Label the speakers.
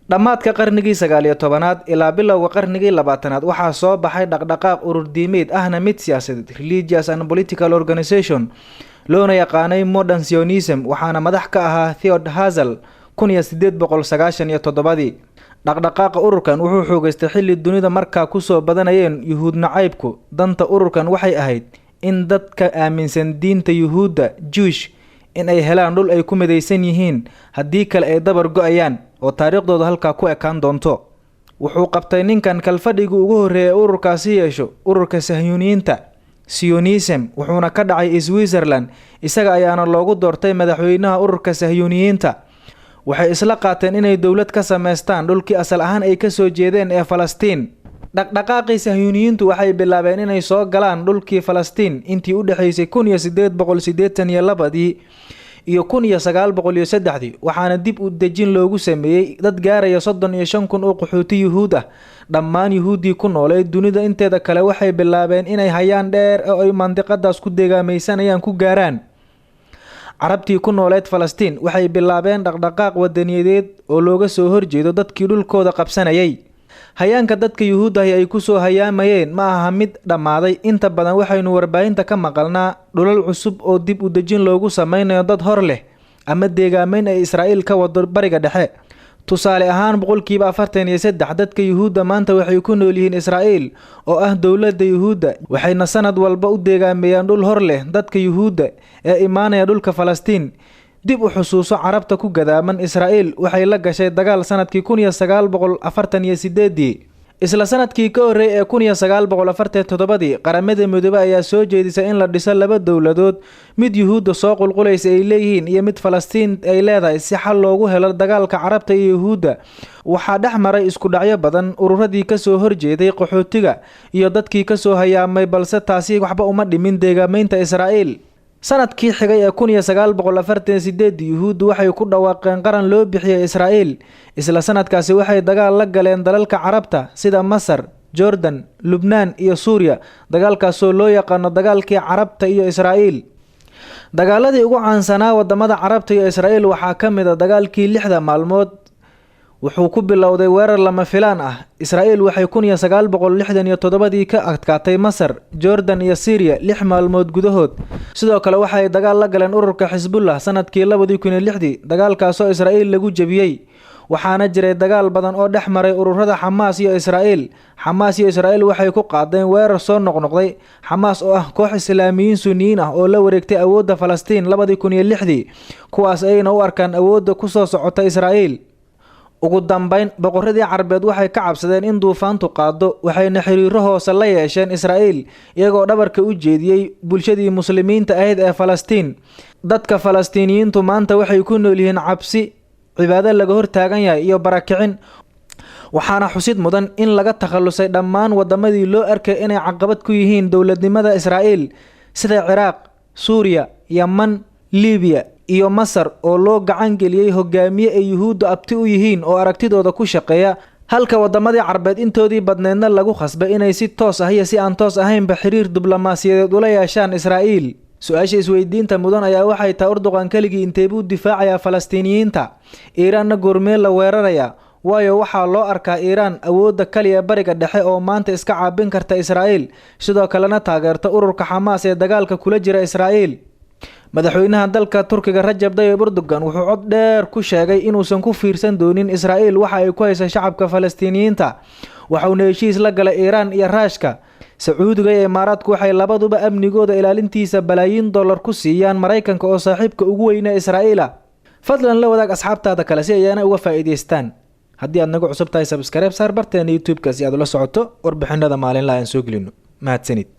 Speaker 1: dhamaadka qarnigii 19aad ilaa bilowga qarnigii 20aad waxaa soo baxay dhaqdhaqaaq urur diimeed ahna mid siyaasadeed religious and political organization loona yaqaanay modern Zionism waxaana madax ka ahaa Theodor Herzl 1897. dhaqdhaqaaqa ururkan wuxuu xoogaystay xilli dunida markaa ku soo badanayeen yuhuud nacaybku. danta ururkan waxay ahayd in dadka aaminsan diinta yuhuudda Jewish in ay helaan dhul ay ku midaysan yihiin haddii kale ay dabar go'ayaan oo taariikhdooda halka ku ekaan doonto. wuxuu qabtay ninkan kalfadhiga ugu horeeyay ururkaasi yeesho ururka Sahyuuniyiinta Zionism wuxuuna ka dhacay Switzerland isaga ayaana loogu doortay madaxweynaha ururka Sahyuuniyiinta. waxay isla qaateen inay dawlad ka sameystaan dhulkii asal ahaan ay ka soo jeedeen ee Falastiin. dhaqdhaqaaqii Sahyuuniyiintu waxay bilaabeen inay soo galaan dhulkii Falastiin intii u dhaxaysay 1882 iyo 1903 waxaana dib u dejin loogu sameeyay dad gaaraya 35,000 oo qaxooti yuhuud ah. dhammaan yuhuudii ku noolay dunida inteeda kale waxay bilaabeen inay hayaan dheer oo ay mandiqadaas ku deegaamaysanayaan ku gaaraan. carabtii ku nooleed Falastiin waxay bilaabeen dhaqdhaqaaq wadaniyadeed oo looga soo horjeedo dadkii dhulkooda qabsanayay. hayaanka dadka yuhuudda ay ku soo hayaamayeen ma aha mid dhamaaday. inta badan waxaynu warbaahinta ka maqalnaa dhulal cusub oo dib u dejin loogu sameynayo dad hor leh ama deegaameyn ay Israa'iil ka wado bariga dhexe. tusaale ahaan 43% dadka yuhuudda maanta waxay ku nool yihiin Israa'iil oo ah dawladda yuhuudda waxayna sanad walba u deegaameeyaan dhul hor leh dadka yuhuudda ee imaanaya dhulka Falastiin. dib u xusuuso carabta ku gadaaman Israa'iil waxay la gashay dagaal sanadkii 1948. isla sanadkii ka horeeyay ee 1947 qaramada midoobay ayaa soo jeedisay in la dhiso laba dawladood mid yuhuudda soo qulqulaysa ay leeyihiin iyo mid Falastiin ay leedahay si xal loogu helo dagaalka carabta iyo yuhuudda. waxaa dhexmaray isku dhacyo badan ururadii ka soo horjeeday qaxootiga iyo dadkii ka soo hayaamay balse taasi waxba uma dhimin deegaameynta Israa'iil. sanadkii xigay ee 1948 yuhuuddu waxay ku dhawaaqeen qaran loo bixiyay Israa'iil. isla sanadkaasi waxay dagaal la galeen dalalka carabta sida Masar, Jordan, Lubnaan iyo Suuriya. dagaalkaas oo loo yaqaan dagaalkii carabta iyo Israa'iil. dagaaladii ugu caansanaa wadamada carabta iyo Israa'iil waxaa kamid ah dagaalkii 6 maalmood. wuxuu ku bilowday weerar lama filaan ah. Israa'iil waxay 1967 ka adkaatay Masar, Jordan iyo Syria 6 maalmood gudahood. sidoo kale waxay dagaal la galeen ururka Xisbullah sanadkii 2006 dagaalkaas oo Israa'iil lagu jabiyay. waxaana jiray dagaal badan oo dhexmaray ururada Xamaas iyo Israa'iil. Xamaas iyo Israa'iil waxay ku qaadeen weerar soo noqnoqday. Xamaas oo ah koox Islaamiyiin Sunniyiin ah oo la wareegtay awoodda Falastiin 2006 kuwaas ayna u arkaan awoodda ku soo socota Israa'iil. ugu dambeyn boqoradii Carbeed waxay ka cabsadeen in duufaantu qaado waxayna xiriiro hoose la yeesheen Israa'iil iyagoo dhabarka u jeediyay bulshadii muslimiinta ahayd ee Falastiin. dadka Falastiiniyiintu maanta waxay ku nool yihiin cabsi, cibaado laga hor taagan yahay iyo barakicin. waxaana xusid mudan in laga takhalusay dhammaan wadamadii loo arkay inay caqabad ku yihiin dawladnimada Israa'iil sida Ciraaq, Suuriya, Yemen, Liibiya iyo Masar oo loo gacan geliyay hogaamiye ay yuhuuddu abti u yihiin oo aragtidooda ku shaqeeya. halka wadamadii Carbeed intoodii badneedna lagu khasbay inay si toos ah iyo si aan toos ahaynba xiriir diblomaasiyadeed ula yeeshaan Israa'iil. su'aasha isweydiinta mudan ayaa waxay tahay Erdogan kaligii intee buu difaacayaa Falastiiniyiinta? Iiraanna goormee la weeraraya? waayo waxaa loo arkaa Iiraan awoodda kaliya bariga dhexe oo maanta iska caabin karta Israa'iil sidoo kalena taageerta ururka Xamaas ee dagaalka kula jira Israa'iil. madaxweynaha dalka Turkiga Rajab Tayyip Erdogan wuxuu cod dheer ku sheegay inuusan ku fiirsan doonin Israa'iil waxa ay ku hayso shacabka Falastiiniyiinta. waxauna heshiis la galay Iiraan iyo Raashka. Sacuudiga iyo Imaaraadku waxay labaduba amnigooda ilaalintiisa balaayiin dollar ku siiyaan Mareykanka oo saaxiibka ugu weyn ee Israa'iil. fadlan la wadaag asxaabtaada kale si ayna uga faa'iideystaan. haddii aad nagu cusub tahay subscribe saar barteena YouTube-ka si aad ula socoto warbixinada maalinlaha aan soo gelino. mahadsanid.